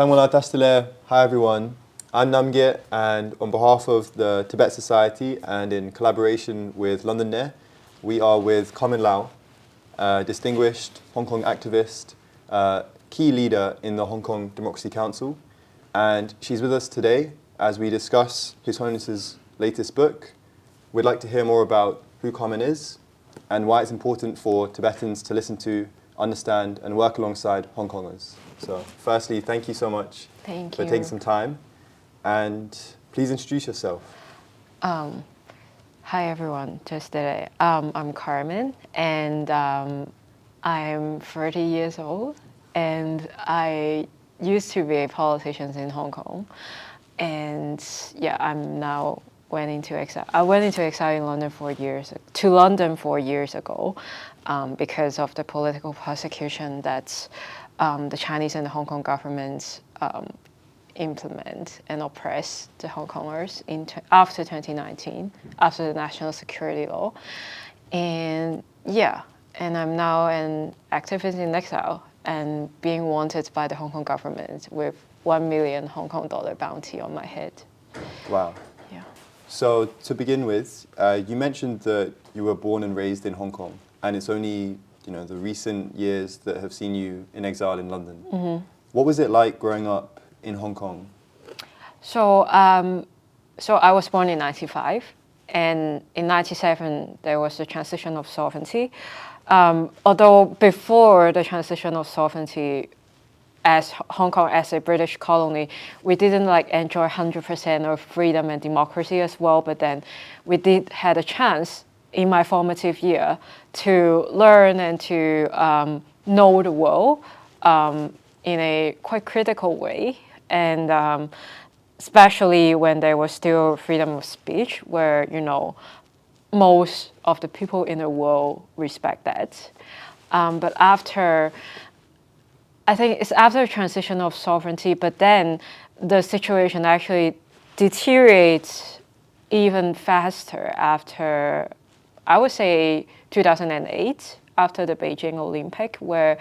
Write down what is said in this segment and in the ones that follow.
Tangwala Tastile, hi everyone. I'm Namgit, and on behalf of the Tibet Society and in collaboration with Londonney, we are with Carmen Lau, a distinguished Hong Kong activist, key leader in the Hong Kong Democracy Council, and she's with us today as we discuss His Holiness's latest book. We'd like to hear more about who Carmen is and why it's important for Tibetans to listen to, understand, and work alongside Hong Kongers. So, firstly, thank you so much for taking some time, and please introduce yourself. Hi everyone, just today. I'm Carmen, and I'm 30 years old, and I used to be a politician in Hong Kong, and yeah, I'm now went into exile. I went into exile in London 4 years ago, because of the political persecution that the Chinese and the Hong Kong governments implement and oppress the Hong Kongers after 2019, after the national security law. And yeah, and I'm now an activist in exile and being wanted by the Hong Kong government with $1 million Hong Kong dollar bounty on my head. Wow. Yeah. So to begin with, you mentioned that you were born and raised in Hong Kong, and it's only the recent years that have seen you in exile in London. Mm-hmm. What was it like growing up in Hong Kong? So I was born in 95, and in 97 there was the transition of sovereignty. Although before the transition of sovereignty, as Hong Kong as a British colony, we didn't enjoy 100% of freedom and democracy as well. But then we did had a chance in my formative year to learn and to know the world in a quite critical way, and especially when there was still freedom of speech, where most of the people in the world respect that. But I think it's after the transition of sovereignty, but then the situation actually deteriorates even faster after, I would say, 2008, after the Beijing Olympic, where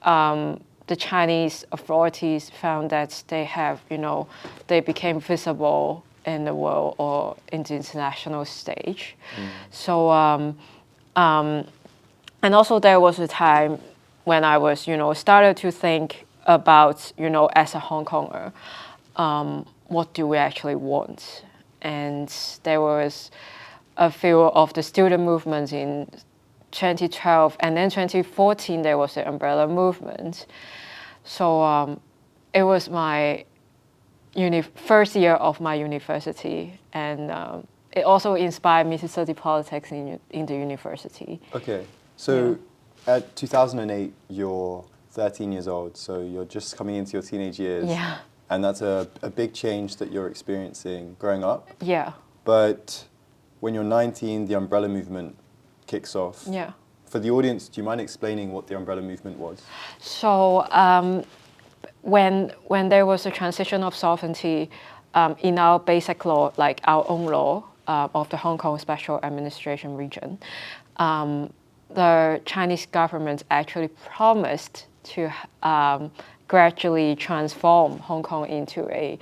the Chinese authorities found that they became visible in the world or in the international stage. So, and also there was a time when I was, started to think about, as a Hong Konger, what do we actually want? And there was a few of the student movements in 2012, and then 2014 there was the umbrella movement. So it was my first year of my university, and it also inspired me to study politics in the university. Okay, so at 2008 you're 13 years old, so you're just coming into your teenage years. Yeah. And that's a big change that you're experiencing growing up. Yeah. But when you're 19, the umbrella movement kicks off. Yeah. For the audience, do you mind explaining what the umbrella movement was? So when there was a transition of sovereignty in our basic law, like our own law of the Hong Kong Special Administration Region, the Chinese government actually promised to gradually transform Hong Kong into a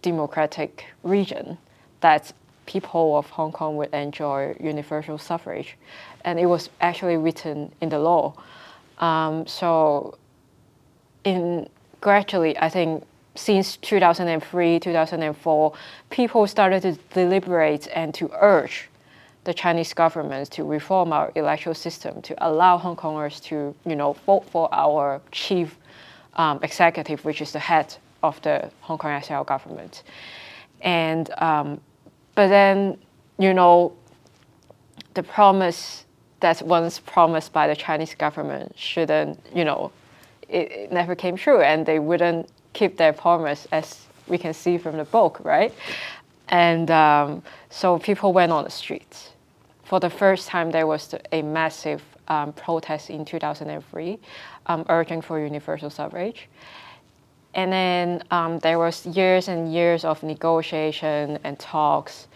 democratic region that people of Hong Kong would enjoy universal suffrage. And it was actually written in the law. So gradually, I think since 2003, 2004, people started to deliberate and to urge the Chinese government to reform our electoral system, to allow Hong Kongers to, vote for our chief executive, which is the head of the Hong Kong SL government. And but then, the promise that once promised by the Chinese government shouldn't, it never came true, and they wouldn't keep their promise, as we can see from the book, right? And so people went on the streets. For the first time, there was a massive protest in 2003, urging for universal suffrage. And then there was years and years of negotiation and talks,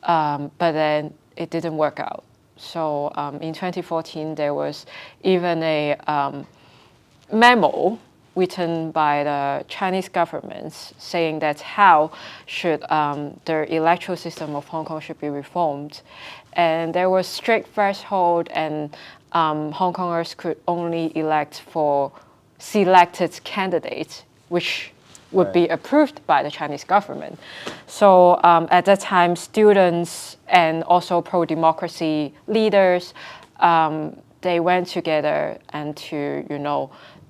but then it didn't work out. So in 2014, there was even a memo written by the Chinese government saying that how should the electoral system of Hong Kong should be reformed. And there was strict threshold, and Hong Kongers could only elect for selected candidates, which would be approved by the Chinese government. So at that time, students and also pro-democracy leaders, they went together and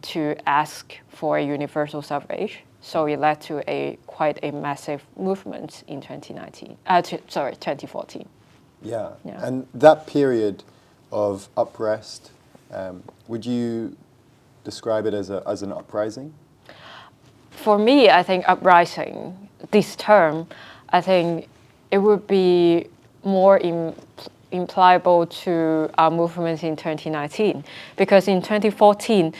to ask for a universal suffrage. So it led to quite a massive movement in 2014. Yeah. And that period of unrest, would you describe it as an uprising? For me, I think uprising, this term, I think it would be more implicable to our movement in 2019, because in 2014,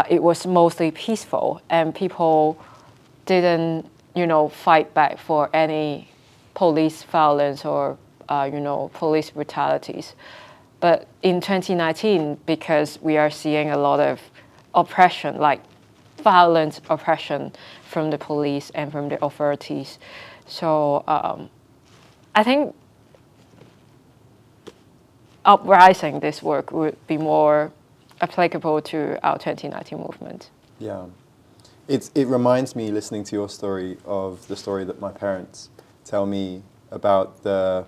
it was mostly peaceful and people didn't, fight back for any police violence or, police brutalities. But in 2019, because we are seeing a lot of oppression, like violent oppression from the police and from the authorities. So I think uprising, this work, would be more applicable to our 2019 movement. Yeah. It reminds me, listening to your story, of the story that my parents tell me about the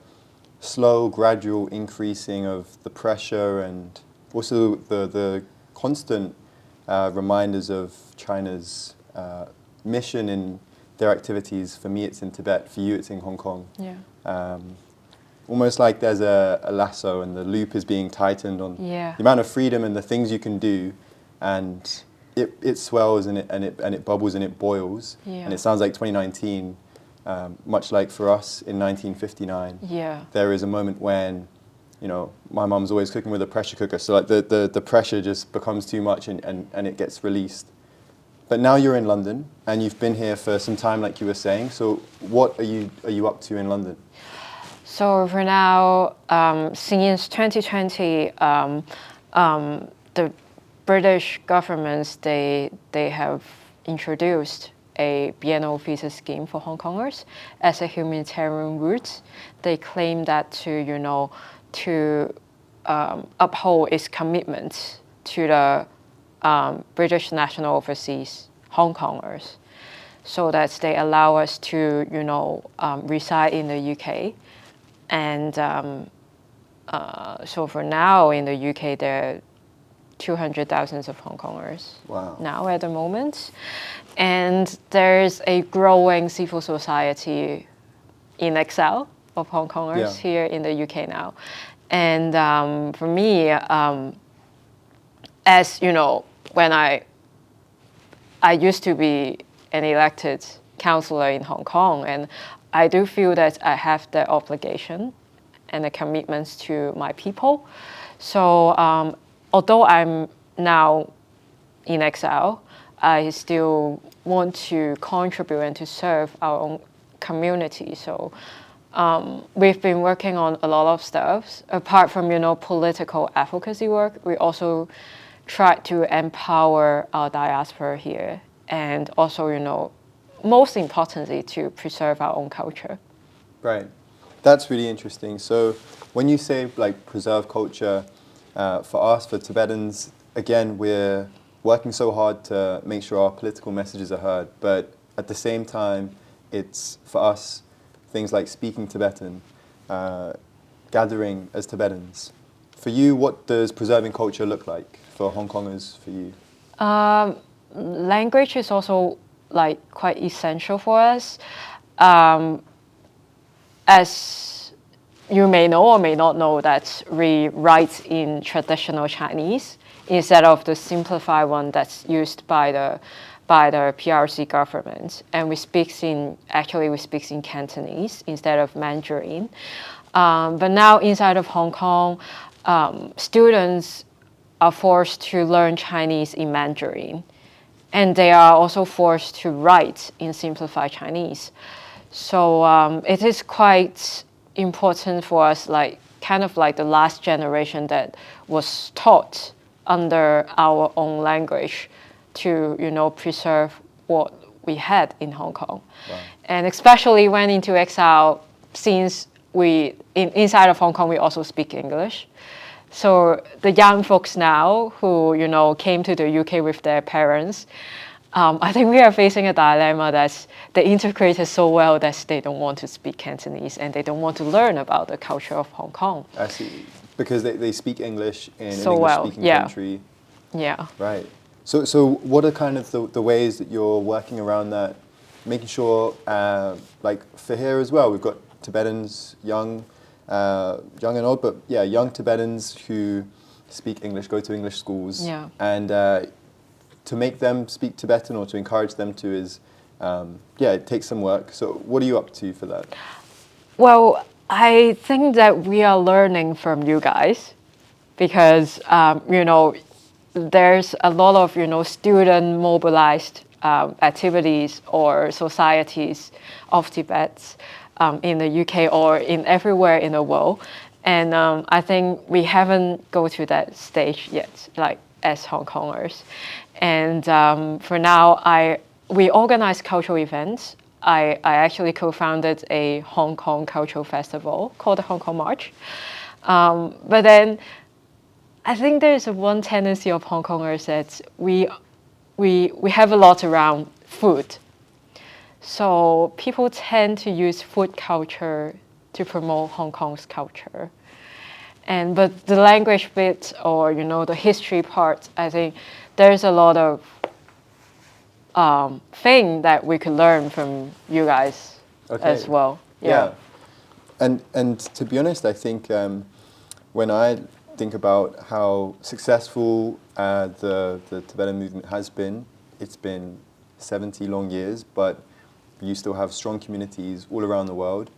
slow, gradual increasing of the pressure, and also the constant reminders of China's mission in their activities. For me, it's in Tibet. For you, it's in Hong Kong. Yeah. Almost like there's a lasso and the loop is being tightened on the amount of freedom and the things you can do, and it swells and it bubbles and it boils. Yeah. And it sounds like 2019, much like for us in 1959. Yeah. There is a moment when, my mum's always cooking with a pressure cooker, so like the pressure just becomes too much and it gets released. But now you're in London and you've been here for some time, like you were saying. So what are you up to in London? So for now, since 2020, the British governments, they have introduced a biennial visa scheme for Hong Kongers as a humanitarian route. They claim that to uphold its commitment to the British national overseas Hong Kongers, so that they allow us to reside in the UK. And so for now in the UK, there are 200,000 of Hong Kongers now at the moment. And there's a growing civil society in exile of Hong Kongers here in the UK now. And for me, as when I used to be an elected councillor in Hong Kong, and I do feel that I have the obligation and the commitments to my people. So although I'm now in exile, I still want to contribute and to serve our own community. So we've been working on a lot of stuff. Apart from political advocacy work, we also try to empower our diaspora here, and also most importantly, to preserve our own culture. Right. That's really interesting. So when you say preserve culture, for us, for Tibetans, again, we're working so hard to make sure our political messages are heard, but at the same time, it's for us things like speaking Tibetan, gathering as Tibetans. For you, what does preserving culture look like for Hong Kongers, for you? Language is also quite essential for us. As you may know or may not know, that we write in traditional Chinese instead of the simplified one that's used by the PRC government, and we speak in Cantonese instead of Mandarin. But now inside of Hong Kong, students are forced to learn Chinese in Mandarin, and they are also forced to write in simplified Chinese. So it is quite important for us, kind of like the last generation that was taught under our own language, to, preserve what we had in Hong Kong. Wow. And especially went into exile, since inside of Hong Kong, we also speak English. So the young folks now who, came to the UK with their parents, I think we are facing a dilemma that they integrated so well that they don't want to speak Cantonese and they don't want to learn about the culture of Hong Kong. I see. Because they speak English in So an well, English-speaking yeah. country. Yeah. Right. So what are kind of the ways that you're working around that, making sure, like for here as well, we've got Tibetans, young and old, but yeah, young Tibetans who speak English, go to English schools, Yeah. and to make them speak Tibetan or to encourage them to is, it takes some work. So what are you up to for that? Well, I think that we are learning from you guys because, there's a lot of, student mobilized activities or societies of Tibet in the UK or in everywhere in the world. And I think we haven't go to that stage yet, like as Hong Kongers. And for now, we organize cultural events. I actually co-founded a Hong Kong cultural festival called the Hong Kong March. But then I think there's one tendency of Hong Kongers that we have a lot around food. So people tend to use food culture to promote Hong Kong's culture. But the language bit or, the history part, I think there's a lot of thing that we could learn from you guys as well. Yeah. And to be honest, I think when I think about how successful the Tibetan movement has been, it's been 70 long years, but you still have strong communities all around the world.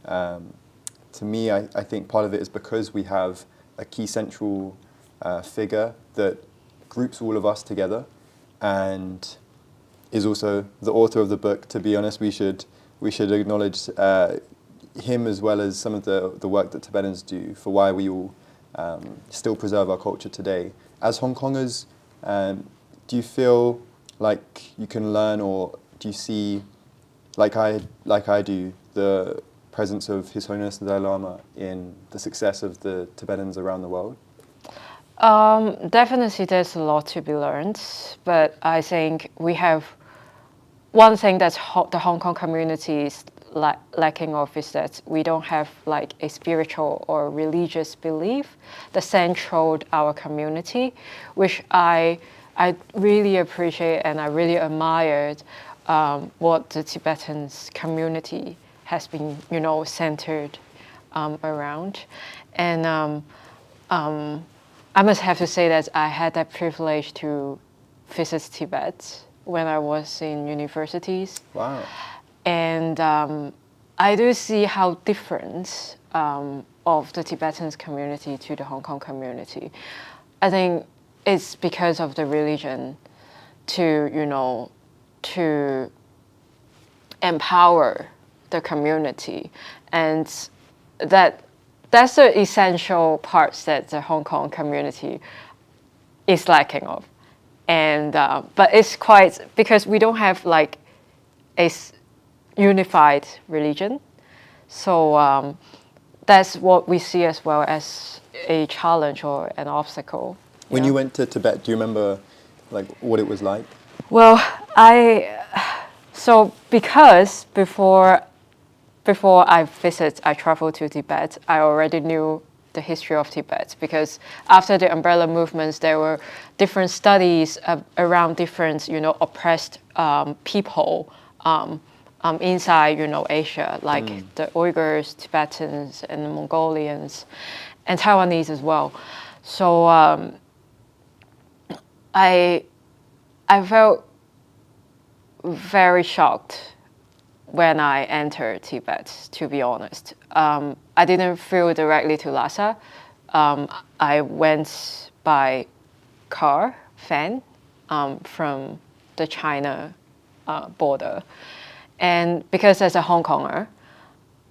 To me, I think part of it is because we have a key central figure that groups all of us together and is also the author of the book. To be honest, we should acknowledge him as well as some of the work that Tibetans do for why we all still preserve our culture today. As Hong Kongers, do you feel like you can learn, or do you see, like I do, the presence of His Holiness the Dalai Lama in the success of the Tibetans around the world? Definitely there's a lot to be learned, but I think we have one thing that the Hong Kong community is lacking of is that we don't have like a spiritual or religious belief that centraled our community, which I really appreciate and I really admired what the Tibetans community has been, centered around. And I must have to say that I had that privilege to visit Tibet when I was in universities. Wow. And I do see how different of the Tibetan community to the Hong Kong community. I think it's because of the religion to empower the community. And that's the essential parts that the Hong Kong community is lacking of. And but it's quite, because we don't have like a unified religion. So that's what we see as well as a challenge or an obstacle. When you went to Tibet, do you remember like what it was like? Well, because before I traveled to Tibet, I already knew the history of Tibet, because after the umbrella movements, there were different studies around different, oppressed people inside, Asia, like the Uyghurs, Tibetans, and the Mongolians, and Taiwanese as well. So I felt very shocked when I entered Tibet, to be honest. I didn't flew directly to Lhasa. I went by car, van, from the China border. And because as a Hong Konger,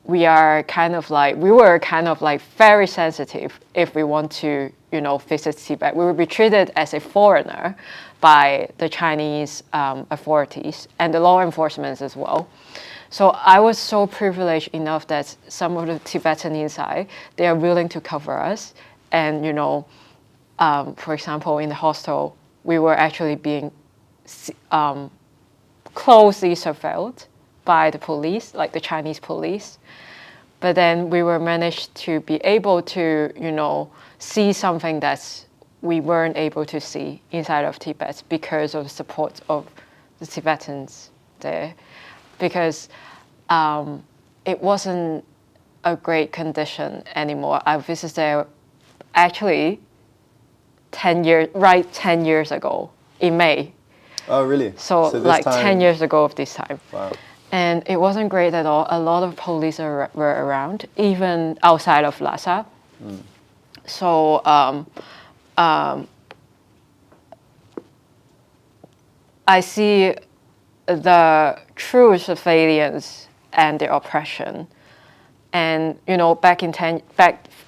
we were kind of like very sensitive if we want to, visit Tibet. We would be treated as a foreigner by the Chinese authorities and the law enforcement as well. So I was so privileged enough that some of the Tibetan inside, they are willing to cover us. And, for example, in the hostel, we were actually being closely surveilled by the police, like the Chinese police. But then we were managed to be able to, see something that we weren't able to see inside of Tibet because of the support of the Tibetans there. Because it wasn't a great condition anymore. I visited there actually 10 years ago in May. Oh, really? So like 10 years ago of this time. Wow. And it wasn't great at all. A lot of police were around, even outside of Lhasa. So I see the true surveillance and the oppression. And back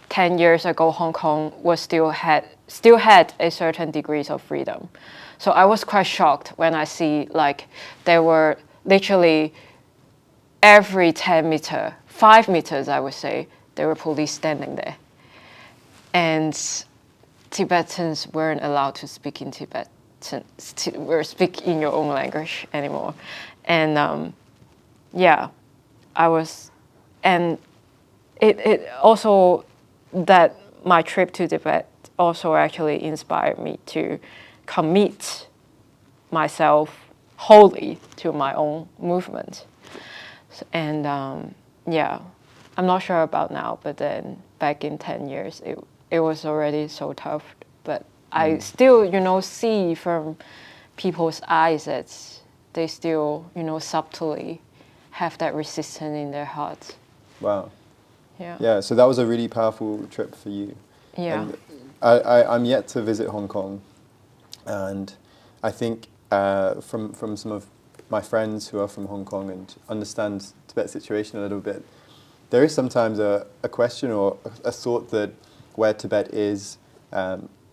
10 years ago, Hong Kong was still had a certain degrees of freedom. So I was quite shocked when I see like there were literally every 10 meter, 5 meters, I would say, there were police standing there. And Tibetans weren't allowed to speak in Tibetan, or speak in your own language anymore. And I was, and it also, that my trip to Tibet also actually inspired me to commit myself wholly to my own movement. And I'm not sure about now, but then back in 10 years, it was already so tough. But I still, see from people's eyes that they still, subtly have that resistance in their hearts. Wow. Yeah. Yeah, so that was a really powerful trip for you. Yeah. And I'm yet to visit Hong Kong, and I think from some of my friends who are from Hong Kong and understand Tibet's situation a little bit, there is sometimes a question or a thought that where Tibet is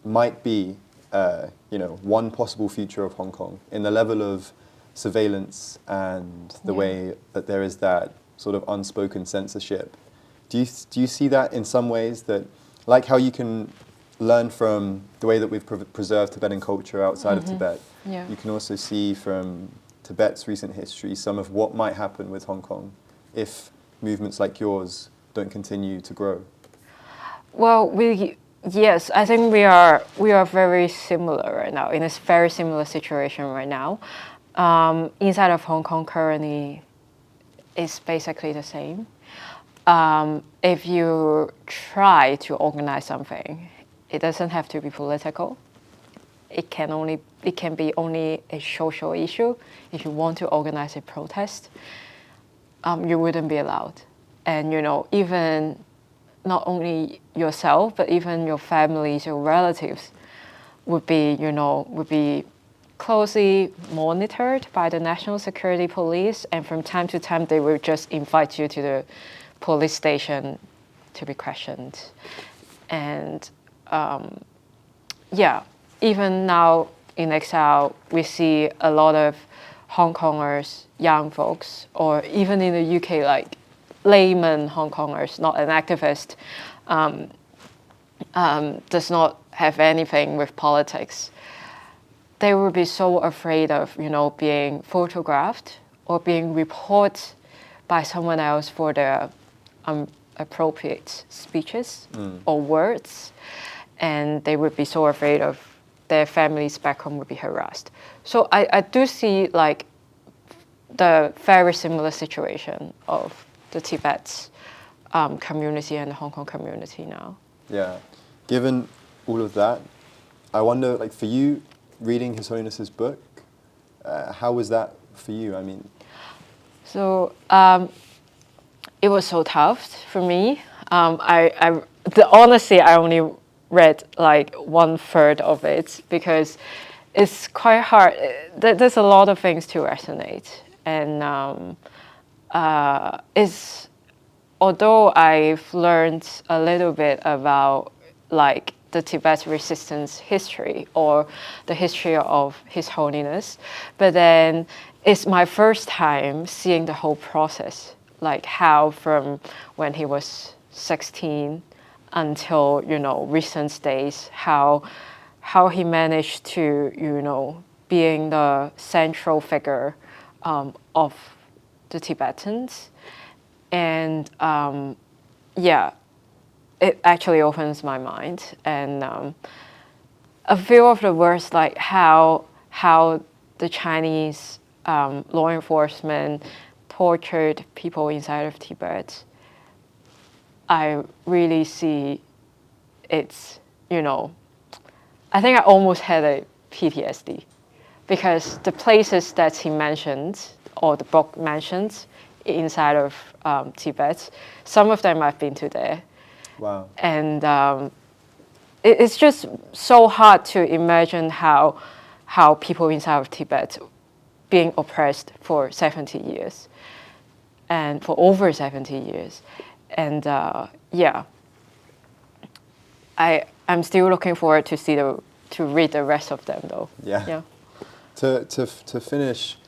might be, one possible future of Hong Kong in the level of surveillance and the way that there is that sort of unspoken censorship. Do you see that in some ways, that like how you can learn from the way that we've preserved Tibetan culture outside of Tibet, you can also see from Tibet's recent history some of what might happen with Hong Kong if movements like yours don't continue to grow? Well, yes, I think we are very similar right now, in a very similar situation right now. Inside of Hong Kong currently is basically the same. If you try to organize something, it doesn't have to be political. It can be only a social issue. If you want to organize a protest, you wouldn't be allowed. And even not only yourself, but even your families, your relatives would be closely monitored by the National Security Police, and from time to time they will just invite you to the police station to be questioned. And even now in exile, we see a lot of Hong Kongers, young folks, or even in the UK, like layman Hong Kongers, not an activist, does not have anything with politics. They will be so afraid of, being photographed or being reported by someone else for their appropriate speeches or words, and they would be so afraid of their families back home would be harassed. So I do see like the very similar situation of the Tibet community and the Hong Kong community now. Yeah. Given all of that, I wonder, like for you, reading His Holiness's book, how was that for you? I mean, so it was so tough for me. Honestly, I only read like 1/3 of it because it's quite hard. There's a lot of things to resonate, and although I've learned a little bit about like the Tibet resistance history or the history of His Holiness, but then it's my first time seeing the whole process, like how from when he was 16 until, you know, recent days, how he managed to, you know, being the central figure of the Tibetans. And yeah, it actually opens my mind. And a few of the words, like how the Chinese law enforcement tortured people inside of Tibet, I really see it's, you know, I think I almost had a PTSD because the places that he mentioned or the book mentions inside of Tibet, some of them I've been to there. Wow. And it's just so hard to imagine how people inside of Tibet being oppressed for 70 years and for over 70 years. And yeah, I'm still looking forward to read the rest of them though. Yeah. To finish,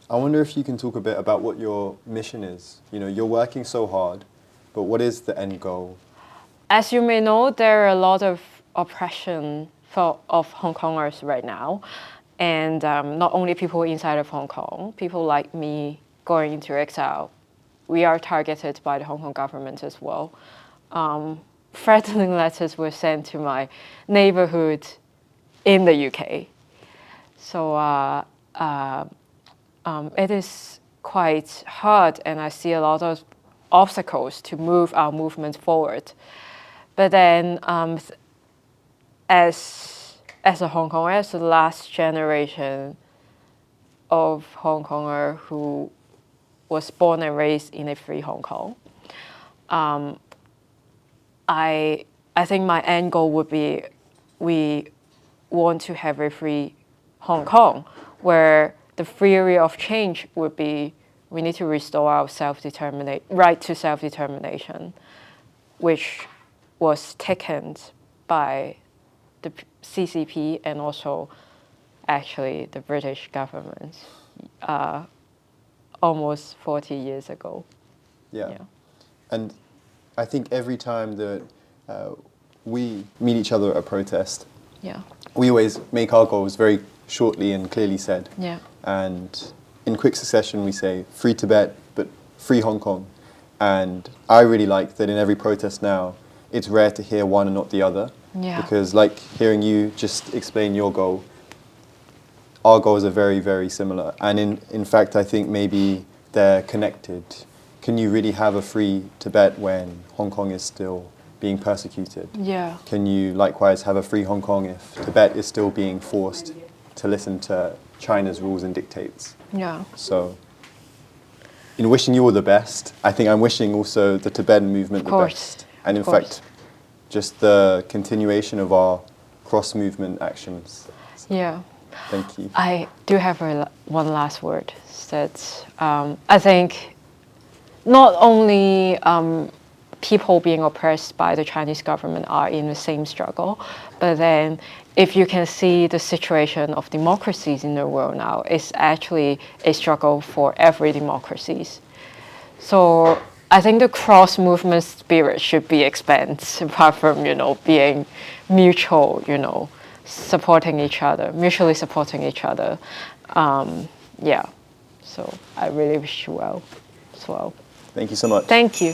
I wonder if you can talk a bit about what your mission is. You know, you're working so hard, but what is the end goal? As you may know, there are a lot of oppression of Hong Kongers right now. And not only people inside of Hong Kong, people like me going into exile, we are targeted by the Hong Kong government as well. Threatening letters were sent to my neighborhood in the UK. So it is quite hard, and I see a lot of obstacles to move our movement forward. But then, as a Hong Konger, as the last generation of Hong Konger who was born and raised in a free Hong Kong, I think my end goal would be we want to have a free Hong Kong, where the theory of change would be we need to restore our right to self-determination, which was taken by the CCP and also actually the British government almost 40 years ago. Yeah. And I think every time that we meet each other at a protest, we always make our goals very shortly and clearly said. Yeah. And in quick succession we say free Tibet, but free Hong Kong. And I really like that in every protest now, it's rare to hear one and not the other. Yeah. Because like hearing you just explain your goal, our goals are very, very similar. And in fact, I think maybe they're connected. Can you really have a free Tibet when Hong Kong is still being persecuted? Yeah. Can you likewise have a free Hong Kong if Tibet is still being forced to listen to China's rules and dictates? Yeah. So, in wishing you all the best, I think I'm wishing also the Tibetan movement the best. And in fact, just the continuation of our cross-movement actions. So, yeah. Thank you. I do have one last word. That I think not only people being oppressed by the Chinese government are in the same struggle, but then if you can see the situation of democracies in the world now, it's actually a struggle for every democracies. So I think the cross-movement spirit should be expanded apart from, you know, being mutual, you know, supporting each other, mutually supporting each other. Yeah. So I really wish you well as well. Thank you so much. Thank you.